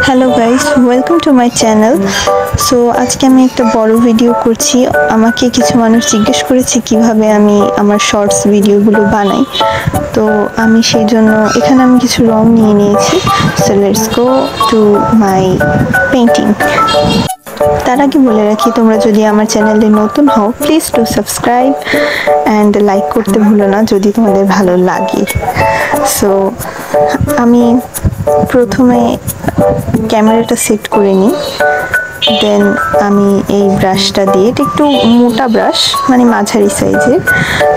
Hello guys, welcome to my channel. So আজকে আমি একটা বড় ভিডিও করছি। আমাকে কিছু মানুষ জিজ্ঞেস করেছে কিভাবে আমি আমার শর্টস ভিডিওগুলো বানাই। তো আমি সেই জন্য এখানে আমি কিছু রং নিয়ে নিয়েছি। So let's go to my painting. তার আগে বলে রাখি, তোমরা যদি আমার চ্যানেলে নতুন হও please do subscribe and like করতে ভুলো না যদি তোমাদের ভালো লাগে। সো আমি প্রথমে ক্যামেরাটা সেট করে নিই, দেন আমি এই ব্রাশটা দিয়ে, এটা একটু মোটা ব্রাশ মানে মাঝারি সাইজের,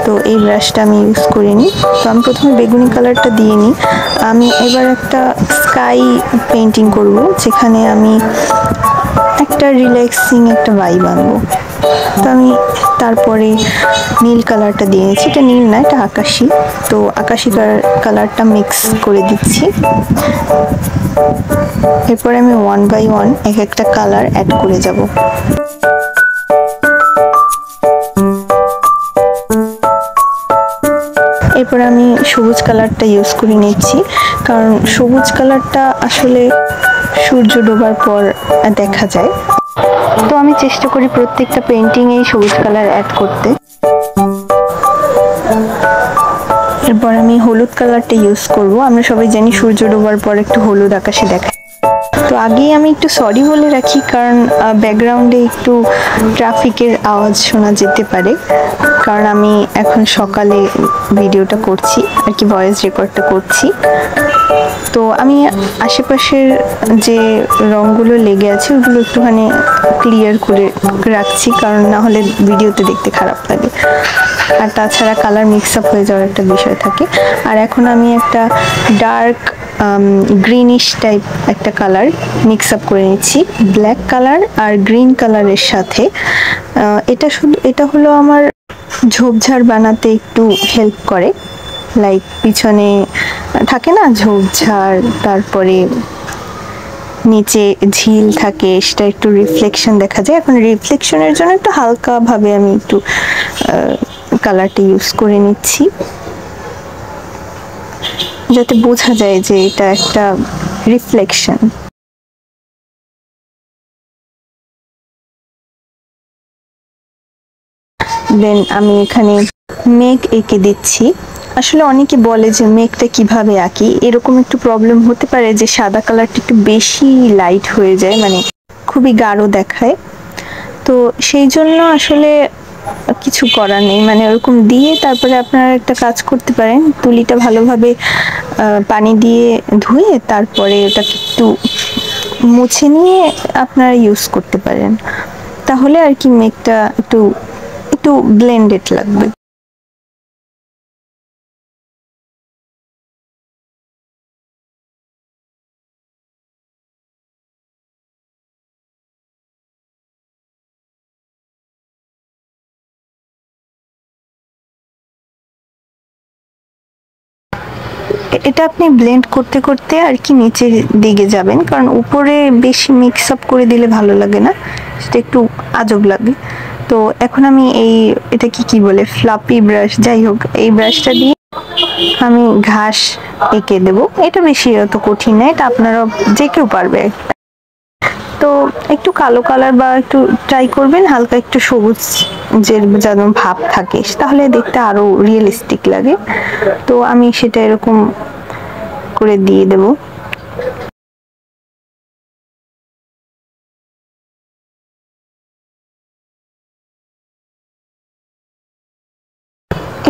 তো এই ব্রাশটা আমি ইউজ করে নিই। তো আমি প্রথমে বেগুনি কালারটা দিয়ে নিই। আমি এবার একটা স্কাই পেইন্টিং করব, যেখানে আমি একটা রিল্যাক্সিং একটা ভাইব আনবো। তো আমি তারপরে নীল কালারটা দিয়েছি, এটা নীল না, এটা আকাশি। তো আকাশি কালারটা মিক্স করে দিচ্ছি। এরপরে আমি 1 বাই 1 এক একটা কালার অ্যাড করে যাব। এরপর আমি সবুজ কালারটা ইউজ করে নিচ্ছি, কারণ সবুজ কালারটা আসলে সূর্য ডোবার পর দেখা যায়। তো আমি চেষ্টা করি প্রত্যেকটা পেইন্টিংয়েই সবুজ কালার অ্যাড করতে। এরপর আমি হলুদ কালারটা ইউজ করব। আমরা সবাই জানি সূর্য ডোবার পর একটু হলুদ আকাশে দেখায়। তো আগেই আমি একটু সরি বলে রাখি, কারণ ব্যাকগ্রাউন্ডে একটু ট্রাফিকের আওয়াজ শোনা যেতে পারে, কারণ আমি এখন সকালে ভিডিওটা করছি আর কি, ভয়েস রেকর্ডটা করছি। তো আমি আশেপাশের যে রঙগুলো লেগে আছে ওগুলো একটুখানি ক্লিয়ার করে রাখছি, কারণ না হলে ভিডিওতে দেখতে খারাপ লাগে। আর তাছাড়া কালার মিক্স আপ হয়ে যাওয়ার একটা বিষয় থাকে। আর এখন আমি একটা ডার্ক গ্রিনিশ টাইপ একটা কালার মিক্স আপ করে নিচ্ছি, ব্ল্যাক কালার আর গ্রিন কালারের সাথে। এটা হলো আমার ঝোপঝাড় বানাতে একটু হেল্প করে। লাইক পিছনে থাকে না ঝোপঝাড়, তারপরে নিচে ঝিল থাকে, সেটা একটু রিফ্লেকশন দেখা যায়। এখন রিফ্লেকশনের জন্য একটু হালকাভাবে আমি একটু কালারটা ইউজ করে নিচ্ছি, যাতে বোঝা যায় যে এটা একটা রিফ্লেকশন। দেন আমি এখানে মেঘ এঁকে দিচ্ছি। আসলে অনেকে বলে যে মেঘটা কিভাবে আঁকি, এরকম একটু প্রবলেম হতে পারে যে সাদা কালারটা একটু বেশি লাইট হয়ে যায়, মানে খুবই গাঢ় দেখায়। তো সেই জন্য আসলে কিছু করার নেই, মানে ওরকম দিয়ে তারপরে আপনারা একটা কাজ করতে পারেন, তুলিটা ভালোভাবে পানি দিয়ে ধুয়ে তারপরে ওটাকে একটু মুছে নিয়ে আপনারা ইউজ করতে পারেন, তাহলে আর কি মেঘটা একটু একটু ব্লেন্ডেড লাগবে। এটা আপনি ব্লেন্ড করতে করতে আর কি নিচের দিকে যাবেন, কারণ উপরে বেশি মিক্স আপ করে দিলে ভালো লাগে না, সেটা একটু আজব লাগে। তো এখন আমি এটা কি বলে, ফ্লাপি ব্রাশ, যাই হোক, এই ব্রাশটা দিয়ে আমি ঘাস এঁকে দেবো। এটা বেশি অত কঠিন না, এটা আপনারা যে কেউ পারবে। তো একটু কালো কালার বা একটু ট্রাই করবেন হালকা একটু সবুজ যে যেন ভাব থাকে, তাহলে দেখতে আরো রিয়েলিস্টিক লাগে। তো আমি সেটা এরকম করে দিয়ে দেব।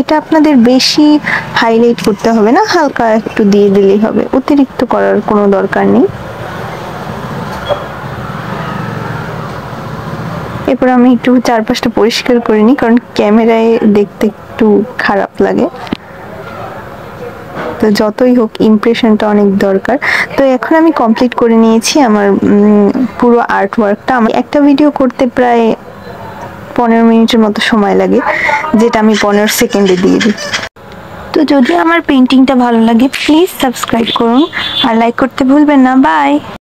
এটা আপনাদের বেশি হাইলাইট করতে হবে না, হালকা একটু দিয়ে দিলেই হবে, অতিরিক্ত করার কোনো দরকার নেই। এরপর আমি একটু চারপাশটা পরিষ্কার করে নিই, কারণ ক্যামেরায় দেখতে একটু খারাপ লাগে। তো যতই হোক ইমপ্রেশনটা অনেক দরকার। তো এখন আমি কমপ্লিট করে নিয়েছি আমার পুরো আর্ট ওয়ার্কটা। আমার একটা ভিডিও করতে প্রায় 15 মিনিটের মতো সময় লাগে, যেটা আমি 15 সেকেন্ডে দিয়ে দিই। তো যদি আমার পেইন্টিংটা ভালো লাগে প্লিজ সাবস্ক্রাইব করুন আর লাইক করতে ভুলবেন না। বাই।